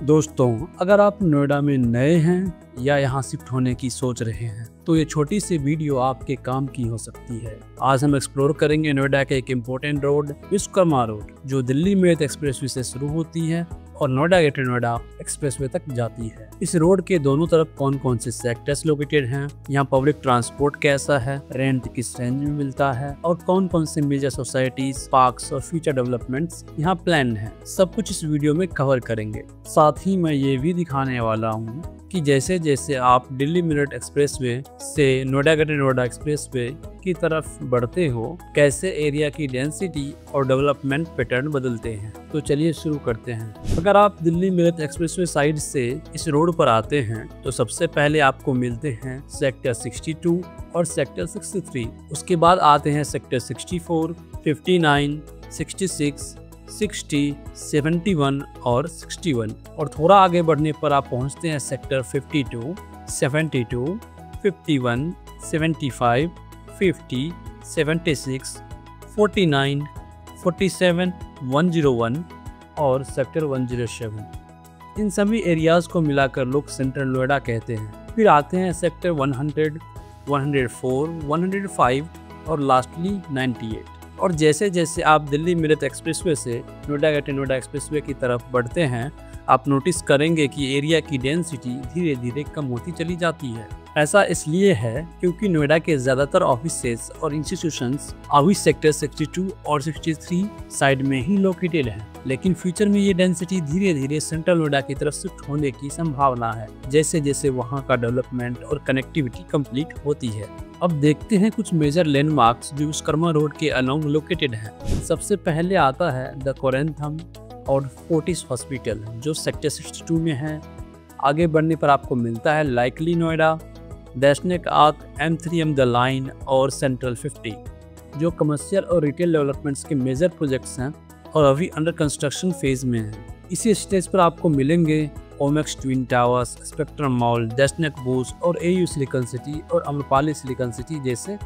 दोस्तों, अगर आप नोएडा में नए हैं या यहाँ शिफ्ट होने की सोच रहे हैं तो ये छोटी सी वीडियो आपके काम की हो सकती है। आज हम एक्सप्लोर करेंगे नोएडा के एक इम्पोर्टेंट रोड, विश्वकर्मा रोड, जो दिल्ली मेरठ एक्सप्रेसवे से शुरू होती है और नोएडा ग्रेटर नोएडा एक्सप्रेसवे तक जाती है। इस रोड के दोनों तरफ कौन कौन से सेक्टर्स लोकेटेड हैं, यहाँ पब्लिक ट्रांसपोर्ट कैसा है, रेंट किस रेंज में मिलता है और कौन कौन से मेजर सोसाइटीज, पार्क्स और फ्यूचर डेवलपमेंट्स यहाँ प्लान है, सब कुछ इस वीडियो में कवर करेंगे। साथ ही मैं ये भी दिखाने वाला हूँ कि जैसे जैसे आप दिल्ली मेरठ एक्सप्रेसवे से नोएडा ग्रेटर नोएडा एक्सप्रेसवे की तरफ बढ़ते हो, कैसे एरिया की डेंसिटी और डेवलपमेंट पैटर्न बदलते हैं। तो चलिए शुरू करते हैं। अगर आप दिल्ली मेरठ एक्सप्रेसवे साइड से इस रोड पर आते हैं तो सबसे पहले आपको मिलते हैं सेक्टर 62 और सेक्टर 63। उसके बाद आते हैं सेक्टर 64, 59, 66, 60, 71 और 61 और थोड़ा आगे बढ़ने पर आप पहुंचते हैं सेक्टर 52, 72, 51, 75, 50, 76, 49, 47, 101 और सेक्टर 107। इन सभी एरियाज को मिलाकर लोग सेंट्रल नोएडा कहते हैं। फिर आते हैं सेक्टर 100, 104, 105 और लास्टली 98। और जैसे जैसे आप दिल्ली मेरठ एक्सप्रेसवे से नोएडा ग्रेटर नोएडा एक्सप्रेसवे की तरफ बढ़ते हैं, आप नोटिस करेंगे कि एरिया की डेंसिटी धीरे धीरे कम होती चली जाती है। ऐसा इसलिए है क्योंकि नोएडा के ज़्यादातर ऑफिसेस और इंस्टीट्यूशंस अभी सेक्टर 62 और 63 साइड में ही लोकेटेड हैं, लेकिन फ्यूचर में ये डेंसिटी धीरे धीरे सेंट्रल नोएडा की तरफ शिफ्ट होने की संभावना है, जैसे जैसे वहाँ का डेवलपमेंट और कनेक्टिविटी कंप्लीट होती है। अब देखते हैं कुछ मेजर लैंडमार्क्स जो विश्वकर्मा रोड के अलोंग लोकेटेड हैं। सबसे पहले आता है द कोरेंथम और फोर्टिस हॉस्पिटल, जो सेक्टर 62 में है। आगे बढ़ने पर आपको मिलता है likely Noida, Dasnac arc, M3M the line और सेंट्रल 50, जो कमर्शियल और रिटेल डेवलपमेंट्स के मेजर प्रोजेक्ट्स हैं और अभी अंडर कंस्ट्रक्शन फेज में हैं। इसी स्टेज पर आपको मिलेंगे Omaxe twin towers, spectrum mall, Dasnac boost और AU सिलिकॉन सिटी और अम्रपाली सिलिकॉन सिटी जैसे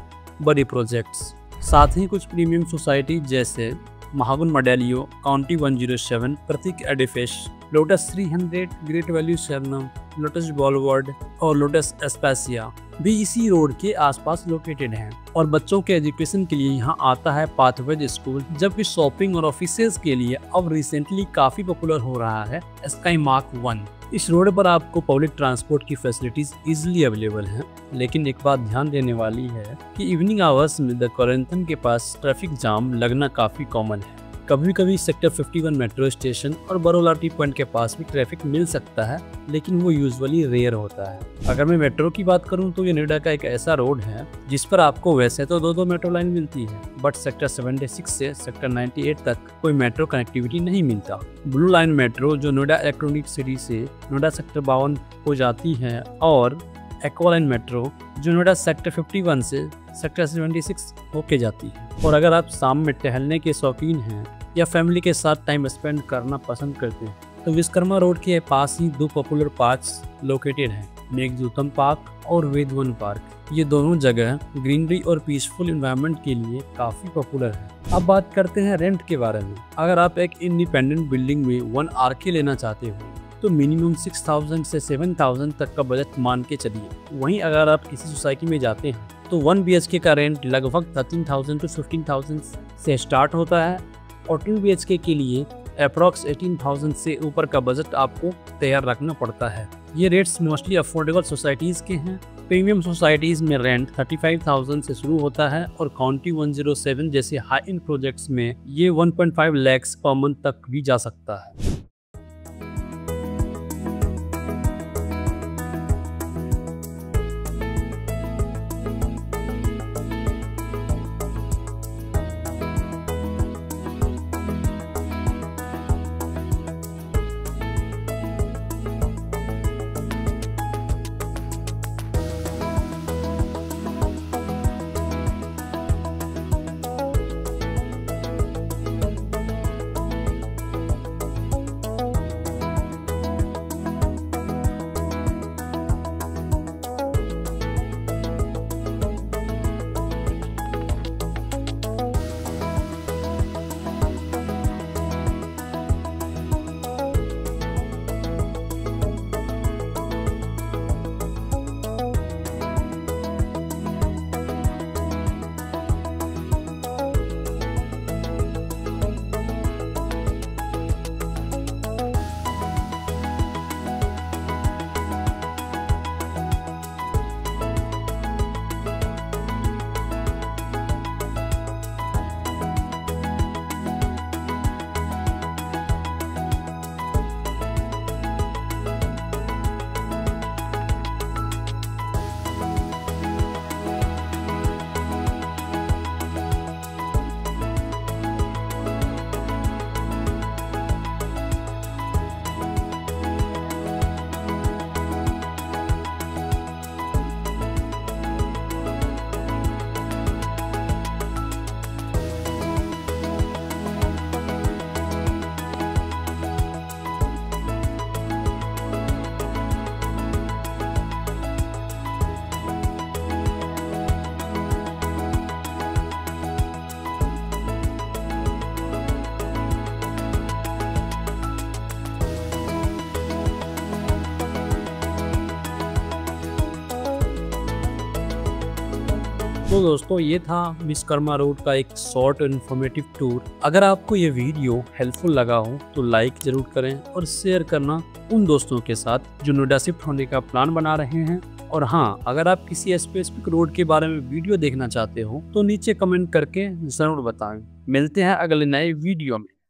बड़े प्रोजेक्ट्स। साथ ही कुछ प्रीमियम सोसाइटी जैसे महागुन मडेलियो, काउंटी 107, प्रतीक एडिफिश, लोटस 300, ग्रेट वैल्यू शरणम, लोटस बॉलवर्ड और लोटस एस्पेसिया भी इसी रोड के आसपास लोकेटेड हैं। और बच्चों के एजुकेशन के लिए यहाँ आता है पाथवेज स्कूल, जबकि शॉपिंग और ऑफिसेज के लिए अब रिसेंटली काफी पॉपुलर हो रहा है स्काई मार्क 1। इस रोड पर आपको पब्लिक ट्रांसपोर्ट की फैसिलिटीज इजीली अवेलेबल हैं, लेकिन एक बात ध्यान देने वाली है कि इवनिंग आवर्स में द कोरेंथम के पास ट्रैफिक जाम लगना काफी कॉमन है। कभी कभी सेक्टर 51 मेट्रो स्टेशन और बरोला टी पॉइंट के पास भी ट्रैफिक मिल सकता है, लेकिन वो यूजुअली रेयर होता है। अगर मैं मेट्रो की बात करूं तो ये नोएडा का एक ऐसा रोड है जिस पर आपको वैसे तो दो मेट्रो लाइन मिलती है, बट सेक्टर 76 से सेक्टर 98 तक कोई मेट्रो कनेक्टिविटी नहीं मिलता। ब्लू लाइन मेट्रो जो नोएडा इलेक्ट्रॉनिक सिटी से नोएडा सेक्टर 52 को जाती है और एक्वालाइन मेट्रो जो नोएडा सेक्टर 51 से सेक्टर 76 होके जाती है। और अगर आप शाम में टहलने के शौकीन हैं या फैमिली के साथ टाइम स्पेंड करना पसंद करते हैं तो विश्वकर्मा रोड के पास ही दो पॉपुलर पार्क्स लोकेटेड हैं, मेघदूतम पार्क और वेदवन पार्क। ये दोनों जगह ग्रीनरी और पीसफुल एनवायरनमेंट के लिए काफ़ी पॉपुलर है। अब बात करते हैं रेंट के बारे में। अगर आप एक इंडिपेंडेंट बिल्डिंग में 1 RK लेना चाहते हो तो मिनिमम 6000 से 7000 तक का बजट मान के चलिए। वहीं अगर आप किसी सोसाइटी में जाते हैं तो 1 BHK का रेंट लगभग 13,000 to 15,000 से स्टार्ट होता है और 2 BHK के लिए अप्रॉक्स 18,000 से ऊपर का बजट आपको तैयार रखना पड़ता है। ये रेट्स मोस्टली अफोर्डेबल सोसाइटीज़ के हैं। प्रीमियम सोसाइटीज़ में रेंट 35,000 से शुरू होता है और काउंटी 107 जैसे हाई एंड प्रोजेक्ट्स में ये 1.5 लाख पर मंथ तक भी जा सकता है। तो दोस्तों ये था विश्वकर्मा रोड का एक शॉर्ट और इन्फॉर्मेटिव टूर। अगर आपको ये वीडियो हेल्पफुल लगा हो तो लाइक जरूर करें और शेयर करना उन दोस्तों के साथ जो नोएडा शिफ्ट होने का प्लान बना रहे हैं। और हाँ, अगर आप किसी स्पेसिफिक रोड के बारे में वीडियो देखना चाहते हो तो नीचे कमेंट करके जरूर बताएं। मिलते हैं अगले नए वीडियो में।